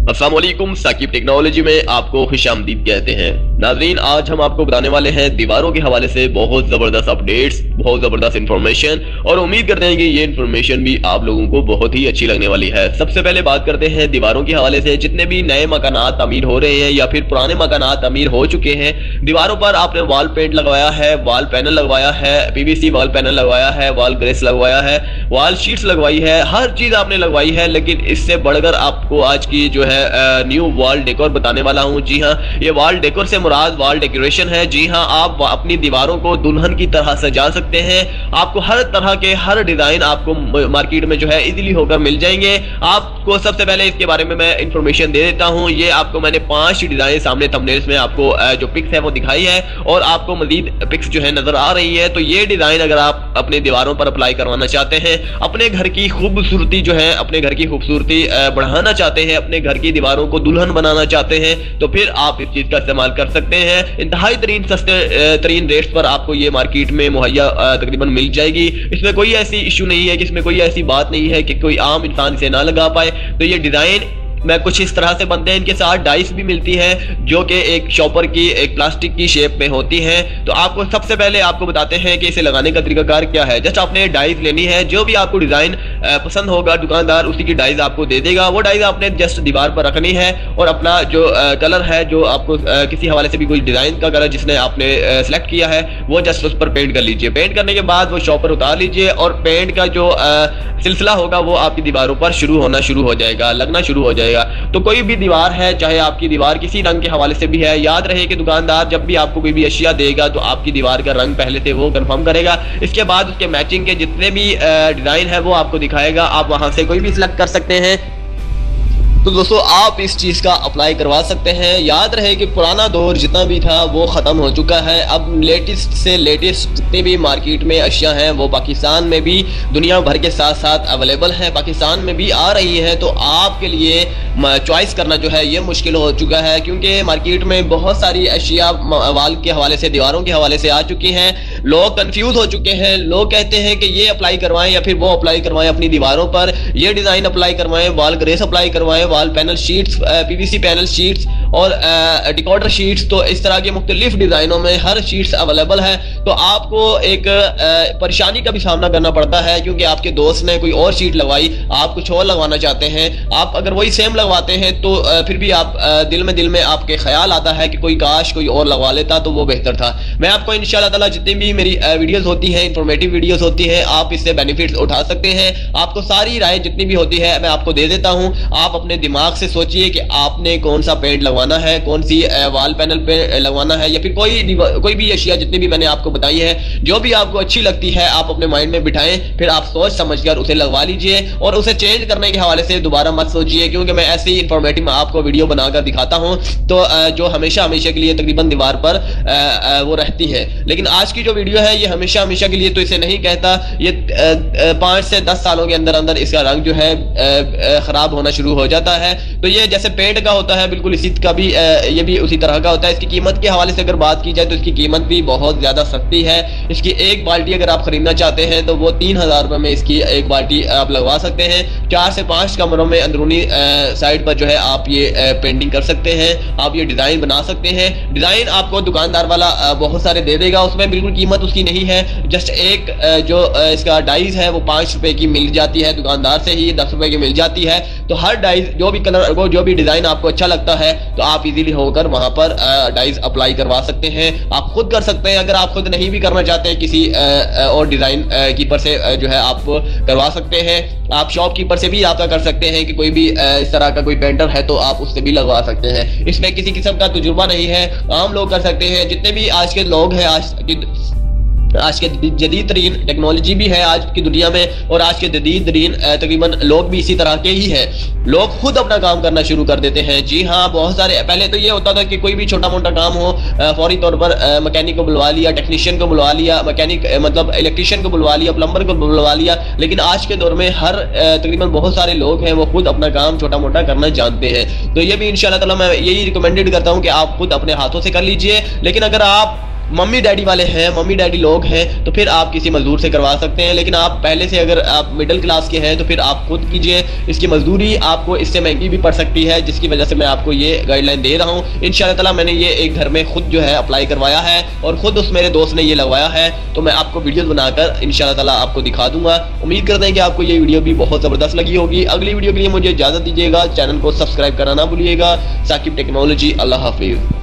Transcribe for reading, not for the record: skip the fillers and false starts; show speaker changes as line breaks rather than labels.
अस्सलाम वालेकुम, साकिब टेक्नोलॉजी में आपको खुशामदीद कहते हैं। नाज़रीन, आज हम आपको बताने वाले हैं दीवारों के हवाले से बहुत ज़बरदस्त अपडेट्स, बहुत ज़बरदस्त इंफॉर्मेशन, और उम्मीद करते हैं कि ये इंफॉर्मेशन भी आप लोगों को बहुत ही अच्छी लगने वाली है। सबसे पहले बात करते हैं दीवारों के हवाले से। जितने भी नए मकानात तमीर हो रहे हैं या फिर पुराने मकानात तमीर हो चुके हैं, दीवारों पर आपने वॉल पेंट लगवाया है, वॉल पैनल लगवाया है, पीवीसी वॉल पैनल लगवाया है, वॉल ग्रेस लगवाया है, वॉल शीट्स लगवाई है, हर चीज आपने लगवाई है। लेकिन इससे बढ़कर आपको आज की जो है न्यू वॉल डेकोर बताने वाला हूं। जी हां, ये वॉल डेकोर से मुराद वॉल डेकोरेशन है। जी हां, आप अपनी दीवारों को दुल्हन की तरह सजा सकते हैं। आपको हर तरह के हर डिजाइन आपको मार्केट में जो है इजीली होकर मिल जाएंगे। आपको सबसे पहले इसके बारे में मैं इंफॉर्मेशन दे देता हूं। ये आपको मैंने 5 डिजाइन सामने थंबनेल्स में आपको जो पिक्स है वो दिखाई है, और आपको मजीद पिक्स जो है नजर आ रही है। तो ये डिजाइन अगर आप अपने दीवारों पर अप्लाई करवाना चाहते हैं, अपने घर की खूबसूरती जो है, अपने घर की खूबसूरती बढ़ाना चाहते हैं, अपने घर की दीवारों को दुल्हन बनाना चाहते हैं, तो फिर आप इस चीज का इस्तेमाल कर सकते हैं। इंतहाई तरीन सस्ते तरीन रेट्स पर आपको ये मार्केट में मुहैया तकरीबन मिल जाएगी। इसमें कोई ऐसी इशू नहीं है कि इसमें कोई ऐसी बात नहीं है कि कोई आम इंसान इसे ना लगा पाए। तो ये डिजाइन मैं कुछ इस तरह से बनते हैं। इनके साथ डाइस भी मिलती है जो कि एक शॉपर की, एक प्लास्टिक की शेप में होती है। तो आपको सबसे पहले आपको बताते हैं कि इसे लगाने का तरीकाकार क्या है। जस्ट आपने डाइस लेनी है, जो भी आपको डिजाइन पसंद होगा दुकानदार उसी की डाइस आपको दे देगा। वो डाइस आपने जस्ट दीवार पर रखनी है, और अपना जो कलर है, जो आपको किसी हवाले से भी कोई डिजाइन का कलर जिसने आपने सेलेक्ट किया है, वो जस्ट उस पर पेंट कर लीजिए। पेंट करने के बाद वो शॉपर उतार लीजिए, और पेंट का जो सिलसिला होगा वो आपकी दीवारों पर शुरू हो जाएगा, लगना शुरू हो जाएगा। तो कोई भी दीवार है, चाहे आपकी दीवार किसी रंग के हवाले से भी है, याद रहे कि दुकानदार जब भी आपको कोई भी अशिया देगा तो आपकी दीवार का रंग पहले से वो कंफर्म करेगा। इसके बाद उसके मैचिंग के जितने भी डिजाइन है वो आपको दिखाएगा। आप वहां से कोई भी सिलेक्ट कर सकते हैं। तो दोस्तों, आप इस चीज का अप्लाई करवा सकते हैं। याद रहे कि पुराना दौर जितना भी था वो खत्म हो चुका है। अब लेटेस्ट से लेटेस्ट जितने भी मार्केट में अशिया हैं वो पाकिस्तान में भी दुनिया भर के साथ साथ अवेलेबल हैं, पाकिस्तान में भी आ रही हैं। तो आपके लिए चॉइस करना जो है ये मुश्किल हो चुका है, क्योंकि मार्केट में बहुत सारी अशिया वाल के हवाले से, दीवारों के हवाले से आ चुकी हैं। लोग कंफ्यूज हो चुके हैं। लोग कहते हैं कि ये अप्लाई करवाएं या फिर वो अप्लाई करवाएं अपनी दीवारों पर, ये डिजाइन अप्लाई करवाएं, वॉल ग्रेस अप्लाई करवाएं, wall panel sheets, PVC panel sheets और डिकॉर्डर शीट्स। तो इस तरह के मुख्तलिफ डिजाइनों में हर शीट्स अवेलेबल है। तो आपको एक परेशानी का भी सामना करना पड़ता है, क्योंकि आपके दोस्त ने कोई और शीट लगवाई, आप कुछ और लगवाना चाहते हैं। आप अगर वही सेम लगवाते हैं तो फिर भी आप दिल में आपके ख्याल आता है कि कोई काश कोई और लगवा लेता तो वो बेहतर था। मैं आपको इंशाल्लाह ताला जितनी भी मेरी वीडियोस होती हैं, इंफॉर्मेटिव वीडियोस होती हैं, आप इससे बेनिफिट्स उठा सकते हैं। आपको सारी राय जितनी भी होती है मैं आपको दे देता हूं। आप अपने दिमाग से सोचिए कि आपने कौन सा पेंट लगवाना है, कौन सी वॉल पैनल पे लगवाना है, या फिर कोई भी अशिया जितनी भी मैंने आपको बताई है, जो भी आपको अच्छी लगती है आप अपने माइंड में बिठाएं। फिर आप सोच समझकर उसे लगवा लीजिए, और उसे चेंज करने के हवाले से दोबारा मत सोचिए, क्योंकि मैं ऐसे ही इंफॉर्मेटिव आपको वीडियो बनाकर दिखाता हूं तो जो हमेशा के लिए तकरीबन दीवार पर वो रहती है। लेकिन आज की जो वीडियो है ये हमेशा के लिए तो इसे नहीं कहता। ये 5 से 10 सालों के अंदर इसका रंग जो है खराब होना शुरू हो जाता है। तो ये जैसे पेंट का होता है, बिल्कुल इसी का भी ये भी उसी तरह का होता है। इसकी कीमत के हवाले से अगर बात की जाए तो इसकी कीमत भी बहुत ज्यादा सस्ती है। इसकी एक बाल्टी अगर आप खरीदना चाहते हैं तो वो 3000 रुपए में इसकी एक बाल्टी आप लगवा सकते हैं। 4 से 5 कमरों में अंदरूनी साइड पर जो है आप ये पेंटिंग कर सकते हैं, आप ये डिजाइन बना सकते हैं। डिजाइन आपको दुकानदार वाला बहुत सारे दे देगा, उसमें बिल्कुल कीमत उसकी नहीं है। जस्ट एक जो इसका डाइज है वो 5 रुपए की मिल जाती है, दुकानदार से ही 10 रुपए की मिल जाती है। तो हर डाइज जो भी कलर को, जो भी डिजाइन आपको अच्छा लगता है तो आप इजीली होकर वहां पर डाइज अप्लाई करवा सकते हैं। आप खुद कर सकते हैं। अगर आप खुद नहीं भी करना चाहते हैं, किसी और डिजाइन कीपर से जो है आप करवा सकते हैं। आप शॉपकीपर से भी आपका कर सकते हैं कि कोई भी इस तरह का कोई पेंटर है तो आप उससे भी लगवा सकते हैं। इसमें किसी किस्म का तजुर्बा नहीं है, आम लोग कर सकते हैं। जितने भी आज के लोग हैं, आज के जदीद तरीन टेक्नोलॉजी भी है आज की दुनिया में, और आज के जदीद तरीन तकरीबन लोग भी इसी तरह के ही हैं। लोग खुद अपना काम करना शुरू कर देते हैं। जी हाँ, बहुत सारे पहले तो ये होता था कि कोई भी छोटा मोटा काम हो, फौरी तौर पर मैकेनिक को बुलवा लिया, टेक्नीशियन को बुलवा लिया, मैकेनिक मतलब इलेक्ट्रिशियन को बुलवा लिया, प्लम्बर को बुलवा लिया। लेकिन आज के दौर में हर तकरीबन बहुत सारे लोग हैं वो खुद अपना काम छोटा मोटा करना जानते हैं। तो ये भी इंशाल्लाह ताला मैं यही रिकमेंडेड करता हूँ कि आप खुद अपने हाथों से कर लीजिए। लेकिन अगर आप मम्मी डैडी वाले हैं, मम्मी डैडी लोग हैं, तो फिर आप किसी मजदूर से करवा सकते हैं। लेकिन आप पहले से अगर आप मिडिल क्लास के हैं तो फिर आप खुद कीजिए। इसकी मजदूरी आपको इससे महंगी भी पड़ सकती है, जिसकी वजह से मैं आपको ये गाइडलाइन दे रहा हूँ। इंशाल्लाह ताला मैंने ये एक घर में खुद जो है अप्लाई करवाया है और खुद उस मेरे दोस्त ने ये लगवाया है, तो मैं आपको वीडियो बनाकर इंशाल्लाह ताला आपको दिखा दूंगा। उम्मीद करते हैं कि आपको ये वीडियो भी बहुत ज़बरदस्त लगी होगी। अगली वीडियो के लिए मुझे इजाज़त दीजिएगा, चैनल को सब्सक्राइब करना ना भूलिएगा। साकिब टेक्नोलॉजी, अल्लाह हाफिज़।